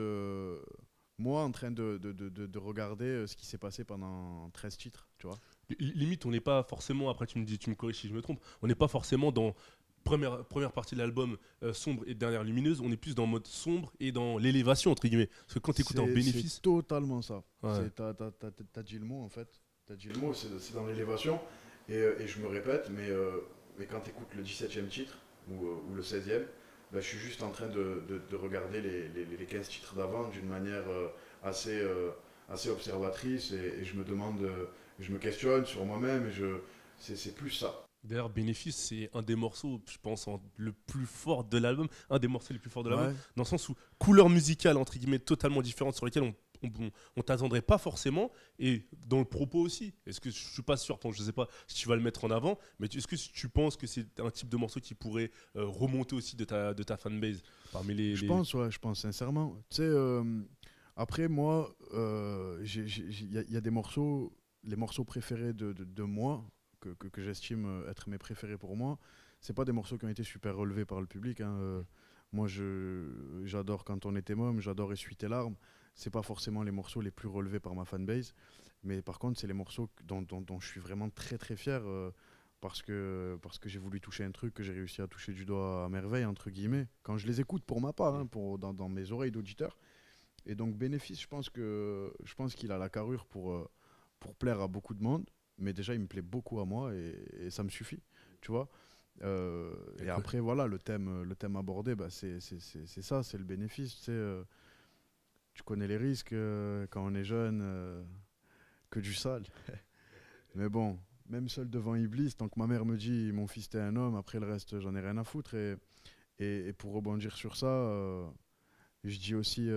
A: moi en train de regarder ce qui s'est passé pendant 13 titres. Tu vois.
B: Limite, on n'est pas forcément, après tu me corriges si je me trompe, on n'est pas forcément dans première partie de l'album sombre et dernière lumineuse, on est plus dans le mode sombre et dans l'élévation, entre guillemets. Parce que quand tu écoutes en Bénéfice...
A: C'est totalement ça.
B: Ouais.
A: T'as dit le mot en fait. T'as dit le mot, c'est dans l'élévation. Et je me répète, mais quand tu écoutes le 17e titre ou le 16e, je suis juste en train de regarder les 15 titres d'avant d'une manière assez observatrice, et je me demande, je me questionne sur moi-même, et c'est plus ça.
B: D'ailleurs, Bénéfice, c'est un des morceaux, je pense, le plus fort de l'album, un des morceaux les plus forts de l'album,
A: Ouais.
B: dans le sens où couleur musicale, entre guillemets, totalement différente, sur lesquelles on t'attendrait pas forcément, et dans le propos aussi. Est-ce que je suis pas sûr, je sais pas si tu vas le mettre en avant, mais est-ce que tu penses que c'est un type de morceau qui pourrait remonter aussi de ta fanbase parmi
A: Je pense sincèrement. Tu sais, après moi, il y a des morceaux, les morceaux préférés de moi, que j'estime être mes préférés pour moi. C'est pas des morceaux qui ont été super relevés par le public, hein. Moi, j'adore Quand on était môme, j'adore Essuie tes larmes. c'est pas forcément les morceaux les plus relevés par ma fanbase, mais par contre, c'est les morceaux dont je suis vraiment très très fier parce que j'ai voulu toucher un truc que j'ai réussi à toucher du doigt à merveille, entre guillemets, quand je les écoute pour ma part, hein, dans mes oreilles d'auditeur. Et donc, Bénéfice, je pense qu'il a la carrure pour plaire à beaucoup de monde, mais déjà, il me plaît beaucoup à moi et ça me suffit, tu vois. Et après, voilà, le thème abordé, bah, c'est ça, c'est le bénéfice. Tu sais, tu connais les risques quand on est jeune, que du sale. Mais bon, même seul devant Iblis, tant que ma mère me dit mon fils t'es un homme, après le reste, j'en ai rien à foutre. Et pour rebondir sur ça, je dis aussi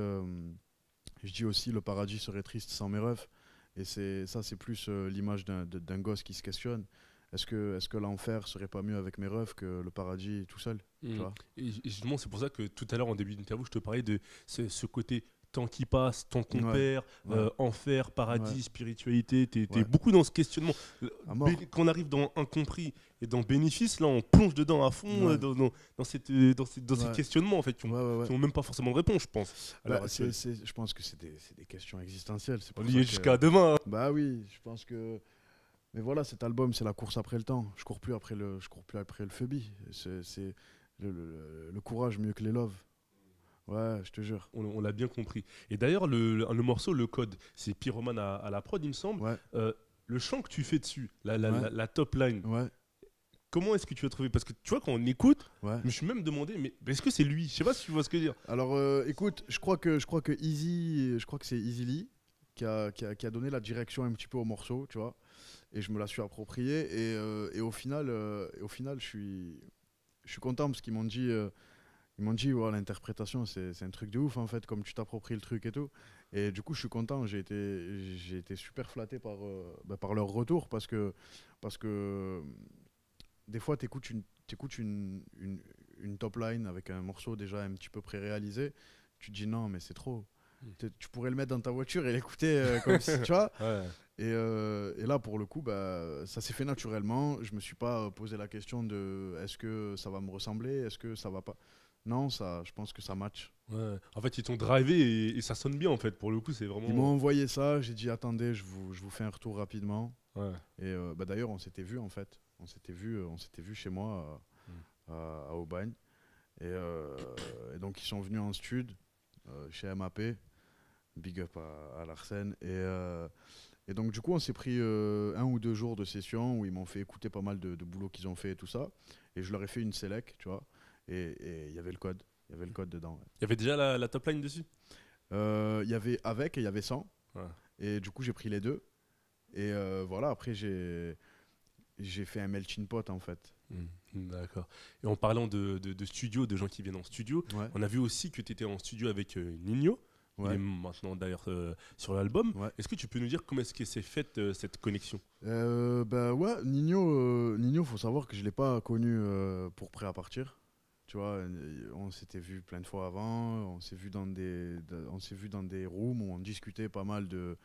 A: le paradis serait triste sans mes refs. Et c'est plus l'image d'un gosse qui se questionne. Est-ce que l'enfer serait pas mieux avec mes refs que le paradis tout seul, tu vois.
B: Et justement, c'est pour ça que tout à l'heure, en début d'interview, je te parlais de ce côté temps qui passe, temps qu'on perd, enfer, paradis, spiritualité. T'es beaucoup dans ce questionnement. Quand on arrive dans Incompris et dans Bénéfice, là, on plonge dedans à fond dans ces questionnements en fait, qui n'ont même pas forcément de réponse, je pense.
A: Je pense que c'est des questions existentielles.
B: On y est jusqu'à demain. Hein.
A: Bah oui, je pense que. Mais voilà, cet album, c'est la course après le temps. Je cours plus après le phobie. C'est le courage mieux que les loves. Ouais, je te jure.
B: On l'a bien compris. Et d'ailleurs, le morceau, le code, c'est Pyromane à la prod, il me semble.
A: Ouais.
B: Le chant que tu fais dessus, la top line, comment est-ce que tu as trouvé? Parce que tu vois, quand on écoute, je me suis même demandé, mais est-ce que c'est lui? Je sais pas si tu vois ce que je veux dire.
A: Alors, écoute, je crois que c'est Easy Lee qui a donné la direction un petit peu au morceau, tu vois. Et je me la suis appropriée. Et au final, je suis content parce qu'ils m'ont dit. Ils m'ont dit, ouais, l'interprétation, c'est un truc de ouf, en fait, comme tu t'appropries le truc et tout. Et du coup, je suis content. J'ai été super flatté par leur retour parce que des fois, tu écoutes une top line avec un morceau déjà un petit peu pré-réalisé. Tu te dis, non, mais c'est trop. Tu pourrais le mettre dans ta voiture et l'écouter comme si, tu vois. Ouais. Et là, pour le coup, bah, ça s'est fait naturellement. Je me suis pas posé la question de est-ce que ça va me ressembler, est-ce que ça va pas. Non, je pense que ça match.
B: Ouais. En fait, ils t'ont drivé et ça sonne bien, en fait. Pour le coup, c'est vraiment...
A: Ils m'ont envoyé ça, j'ai dit attendez, je vous fais un retour rapidement. Ouais. Et bah, d'ailleurs, on s'était vu, en fait. On s'était vu chez moi à Aubagne. Et donc, ils sont venus en stud chez MAP. Big up à Larsen. Et donc, du coup, on s'est pris 1 ou 2 jours de session où ils m'ont fait écouter pas mal de boulot qu'ils ont fait et tout ça. Et je leur ai fait une select, tu vois. Et il y avait le code. Il y avait le code dedans.
B: Il y avait déjà la top line dessus?
A: Il y avait avec et il y avait sans. Ouais. Et du coup, j'ai pris les deux. Et voilà, après, j'ai fait un melting pot, en fait.
B: D'accord. Et en parlant de studio, de gens qui viennent en studio, on a vu aussi que tu étais en studio avec Ninho. Il est maintenant d'ailleurs sur l'album. Est-ce que tu peux nous dire comment est-ce que s'est faite cette connexion?
A: Bah ouais, Ninho, faut savoir que je ne l'ai pas connu pour Prêt à partir. Tu vois, on s'était vu plein de fois avant, on s'est vu dans des rooms où on discutait pas mal de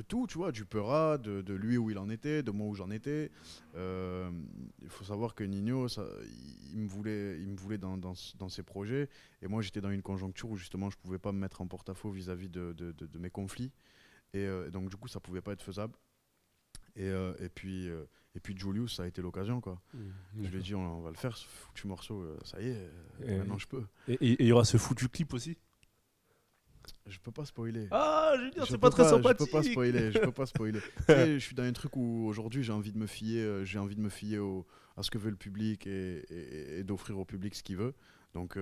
A: tout, tu vois, du Peura, de lui où il en était, de moi où j'en étais. Il faut savoir que Ninho, il me voulait dans ses projets, et moi j'étais dans une conjoncture où justement je pouvais pas me mettre en porte-à-faux vis-à-vis de mes conflits, et donc du coup ça pouvait pas être faisable. Et puis Julius, ça a été l'occasion, quoi. Je lui ai dit on va le faire ce foutu morceau, ça y est, maintenant je peux.
B: Et il y aura ce foutu clip aussi?
A: Je peux pas spoiler.
B: Ah, je veux dire, c'est pas très sympathique.
A: Je peux pas spoiler. Tu sais, je suis dans un truc où aujourd'hui j'ai envie de me fier à ce que veut le public et d'offrir au public ce qu'il veut. Donc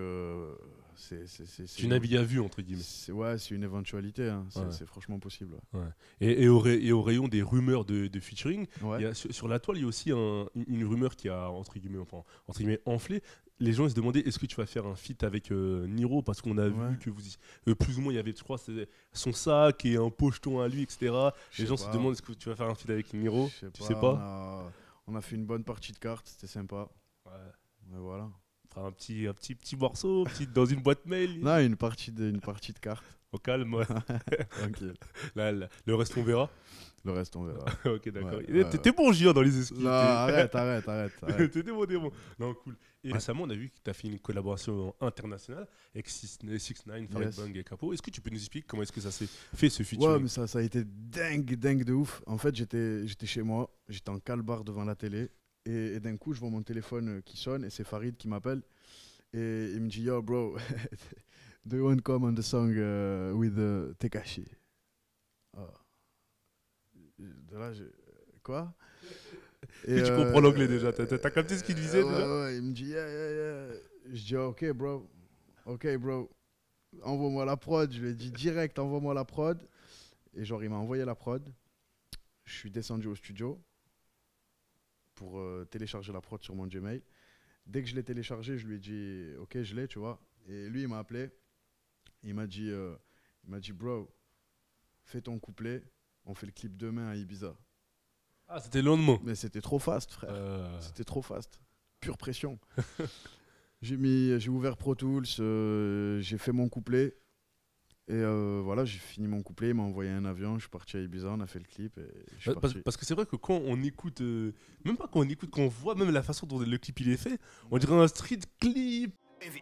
B: tu navigues à vue, entre guillemets.
A: C'est une éventualité, hein. C'est franchement possible.
B: Ouais. Et au rayon des rumeurs de featuring, sur la toile, il y a aussi une rumeur qui a entre guillemets enflé. Les gens ils se demandaient est-ce que tu vas faire un feat avec Niro, parce qu'on a vu que plus ou moins il y avait, je crois, son sac et un pocheton à lui, etc. Les gens se demandent est-ce que tu vas faire un feat avec Niro. Tu sais pas.
A: On a fait une bonne partie de cartes, c'était sympa. Mais voilà.
B: Un petit morceau, dans une boîte mail.
A: Non, une partie de cartes.
B: Au calme, ouais.
A: Tranquille.
B: Là, le reste, on verra.
A: Le reste, on verra.
B: Ok, d'accord.
A: Ouais.
B: T'es bon, Julien, dans les excuses.
A: Non, arrête.
B: T'es bon, t'es bon. Non, cool. Et récemment, on a vu que tu as fait une collaboration internationale avec 6ix9ine, Farid
A: Yes.
B: Bang et Capo. Est-ce que tu peux nous expliquer comment est-ce que ça s'est fait ce featuring?
A: Ouais, mais ça a été dingue de ouf. En fait, j'étais chez moi, j'étais en calbar devant la télé, et d'un coup, je vois mon téléphone qui sonne, et c'est Farid qui m'appelle, et il me dit, yo, bro, do you want to come on the song with Tekashi? Ah. De là, quoi?
B: Et tu comprends l'anglais déjà, t'as capté ce qu'il disait déjà?
A: Ouais, il me dit, yeah. Je dis, ok, bro. Envoie-moi la prod. Je lui ai dit direct, envoie-moi la prod. Et genre, il m'a envoyé la prod. Je suis descendu au studio pour télécharger la prod sur mon Gmail. Dès que je l'ai téléchargé, je lui ai dit, ok, je l'ai, tu vois. Et lui, il m'a appelé. Il m'a dit, bro, fais ton couplet. On fait le clip demain à Ibiza.
B: Ah, c'était le lendemain.
A: Mais c'était trop fast, frère. C'était trop fast. Pure pression. J'ai ouvert Pro Tools, j'ai fait mon couplet. Et voilà, j'ai fini mon couplet, il m'a envoyé un avion, je suis parti à Ibiza, on a fait le clip et je suis parti.
B: Parce que c'est vrai que quand on écoute, même pas quand on écoute, quand on voit même la façon dont le clip il est fait, on dirait un street clip.
C: Heavy,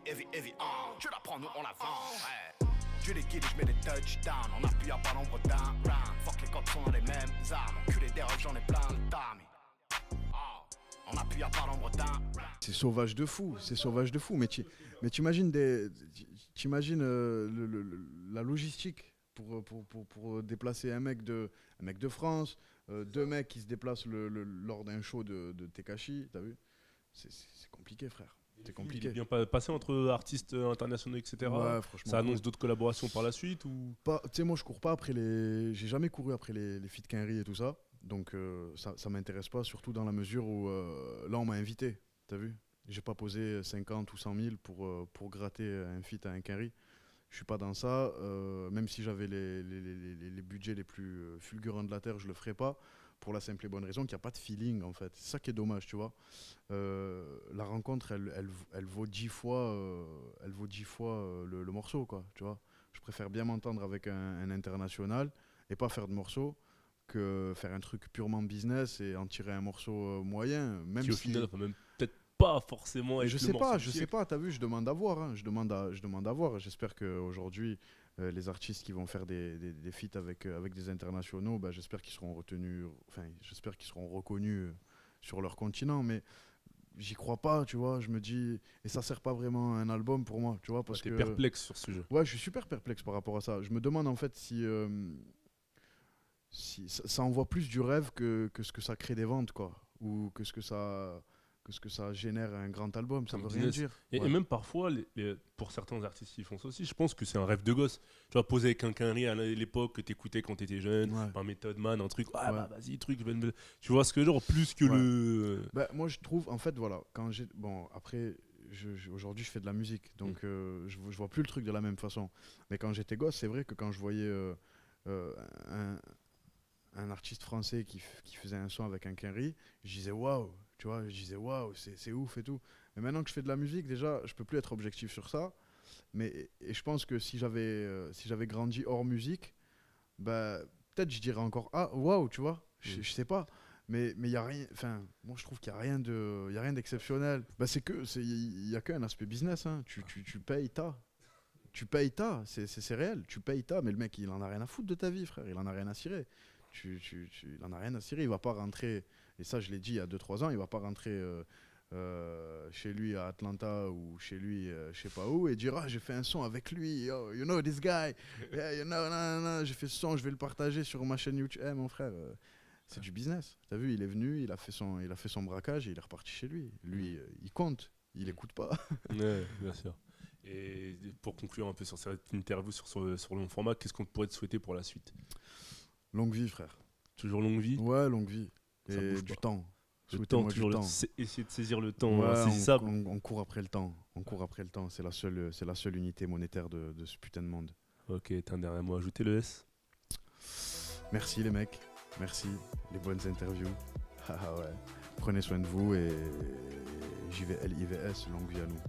C: tu la prends, nous on la vend, ouais. Tu les kills, je mets des touchdowns, on appuie à pas nombre d'un round. Fuck les cops, on a les mêmes armes, enculé des refs, j'en ai plein le tamis. On appuie à pas nombre d'un round.
A: C'est sauvage de fou. Mais t'imagines la logistique pour déplacer un mec de France, deux mecs qui se déplacent lors d'un show de Tekashi, t'as vu? C'est compliqué, frère. C'est
B: Il
A: compliqué.
B: est bien passé entre artistes internationaux, etc.
A: Ouais, franchement.
B: Ça annonce d'autres collaborations par la suite ou...
A: Tu sais, moi, je cours pas après j'ai jamais couru après les feats Quinry et tout ça. Donc, ça m'intéresse pas, surtout dans la mesure où là, on m'a invité. T'as vu? J'ai pas posé 50 ou 100 000 pour gratter un feat à un Quinry. Je suis pas dans ça. Même si j'avais les budgets les plus fulgurants de la Terre, je le ferais pas. Pour la simple et bonne raison qu'il n'y a pas de feeling, en fait. C'est ça qui est dommage, tu vois. La rencontre, elle vaut 10 fois, le morceau, quoi, tu vois. Je préfère bien m'entendre avec un international et pas faire de morceaux que faire un truc purement business et en tirer un morceau moyen. Même
B: Qui au
A: si,
B: final va même peut-être pas forcément être
A: je
B: le
A: sais
B: morceau
A: pas,
B: du
A: je sais
B: siècle.
A: pas, t'as vu, je demande à voir, hein, je demande à voir. J'espère qu'aujourd'hui, les artistes qui vont faire des feats avec des internationaux, bah, j'espère qu'ils seront retenus, enfin, j'espère qu'ils seront reconnus sur leur continent, mais j'y crois pas, tu vois, je me dis, et ça sert pas vraiment à un album pour moi, tu vois, parce
B: T'es
A: que...
B: perplexe sur ce jeu.
A: Ouais, je suis super perplexe par rapport à ça. Je me demande en fait si ça envoie plus du rêve que ce que ça crée des ventes, quoi, ou que ce que ça génère un grand album, ça
B: Comme
A: veut rien
B: business.
A: dire.
B: Et
A: Ouais.
B: même parfois, pour certains artistes qui font ça aussi, je pense que c'est un rêve de gosse. Tu vas poser avec un Quinry à l'époque que t'écoutais quand t'étais jeune,
A: Ouais.
B: un Method Man, un truc, ah
A: Ouais.
B: bah vas-y, truc, tu vois ce que genre, plus que
A: Ouais.
B: le...
A: Bah, moi, je trouve, en fait, voilà, quand j'ai. Bon, après, aujourd'hui, je fais de la musique, donc je vois plus le truc de la même façon. Mais quand j'étais gosse, c'est vrai que quand je voyais un artiste français qui faisait un son avec un Quinry, je disais waouh, tu vois, c'est ouf et tout. Mais maintenant que je fais de la musique, déjà, je peux plus être objectif sur ça. Et je pense que si j'avais grandi hors musique, bah, peut-être je dirais encore ah waouh, tu vois, je sais pas. Mais il y a rien, enfin, moi je trouve qu'il y a rien d'exceptionnel. Bah, il y a qu'un aspect business, hein. Tu payes c'est réel, tu payes mais le mec il en a rien à foutre de ta vie, frère, il en a rien à cirer. Il en a rien à cirer, il va pas rentrer, et ça je l'ai dit il y a 2-3 ans, il va pas rentrer chez lui à Atlanta ou chez lui je sais pas où et dire ah j'ai fait un son avec lui, yo, you know this guy, yeah, you know, j'ai fait ce son, je vais le partager sur ma chaîne YouTube. Mon frère, c'est du business, t'as vu, il est venu, il a fait son braquage et il est reparti chez lui. Lui il compte, il écoute pas.
B: Ouais, bien sûr. Et pour conclure un peu sur cette interview sur le long format, qu'est-ce qu'on pourrait te souhaiter pour la suite?
A: Longue vie, frère.
B: Toujours longue vie?
A: Ouais, longue vie.
B: Ça
A: Et
B: bouge
A: du
B: pas.
A: temps.
B: Le temps,
A: Souhaitez-moi
B: toujours
A: du temps.
B: essayer de saisir le temps
A: Ouais,
B: insaisissable.
A: on court après le temps. On court après le temps. C'est la seule unité monétaire de ce putain de monde.
B: Ok, t'as un dernier mot à ajouter, le S?
A: Merci les mecs. Merci. Les bonnes interviews. Ah ouais. Prenez soin de vous et JVL IVS, longue vie à nous.